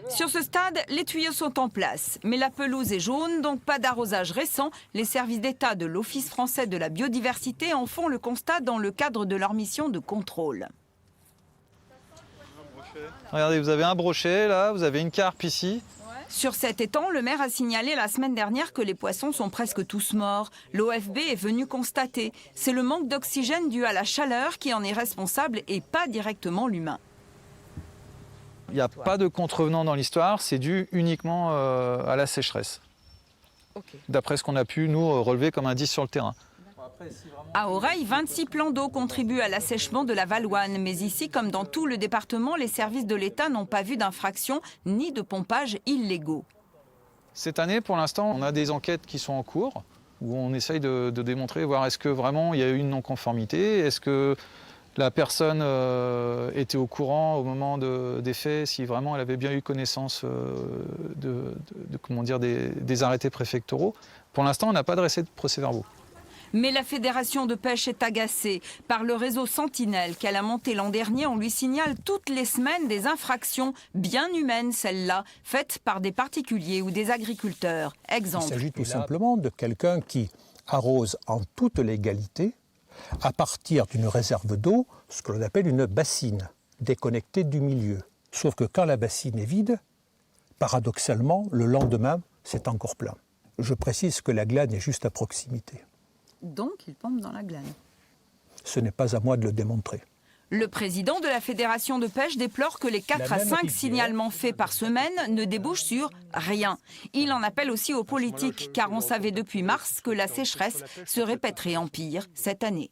Sur ce stade, les tuyaux sont en place, mais la pelouse est jaune, donc pas d'arrosage récent. Les services d'État de l'Office français de la biodiversité en font le constat dans le cadre de leur mission de contrôle. Regardez, vous avez un brochet là, vous avez une carpe ici. Sur cet étang, le maire a signalé la semaine dernière que les poissons sont presque tous morts. L'OFB est venu constater. C'est le manque d'oxygène dû à la chaleur qui en est responsable et pas directement l'humain. Il n'y a pas de contrevenants dans l'histoire, c'est dû uniquement à la sécheresse. D'après ce qu'on a pu nous relever comme indice sur le terrain. À Oreille, 26 plans d'eau contribuent à l'assèchement de la Valouane. Mais ici, comme dans tout le département, les services de l'État n'ont pas vu d'infraction ni de pompage illégaux. Cette année, pour l'instant, on a des enquêtes qui sont en cours, où on essaye de démontrer, voir est-ce que vraiment il y a eu une non-conformité, est-ce que la personne était au courant au moment des faits, si vraiment elle avait bien eu connaissance des arrêtés préfectoraux. Pour l'instant, on n'a pas dressé de procès-verbaux. Mais la Fédération de pêche est agacée par le réseau Sentinelle qu'elle a monté l'an dernier. On lui signale toutes les semaines des infractions bien humaines, celles-là, faites par des particuliers ou des agriculteurs. Exemple. Il s'agit tout simplement de quelqu'un qui arrose en toute légalité, à partir d'une réserve d'eau, ce que l'on appelle une bassine, déconnectée du milieu. Sauf que quand la bassine est vide, paradoxalement, le lendemain, c'est encore plein. Je précise que la glane est juste à proximité. Donc, il pompe dans la glane. Ce n'est pas à moi de le démontrer. Le président de la Fédération de pêche déplore que les 4 à 5 signalements faits par semaine ne débouchent sur rien. Il en appelle aussi aux politiques, car on savait depuis mars que la sécheresse se répéterait en pire cette année.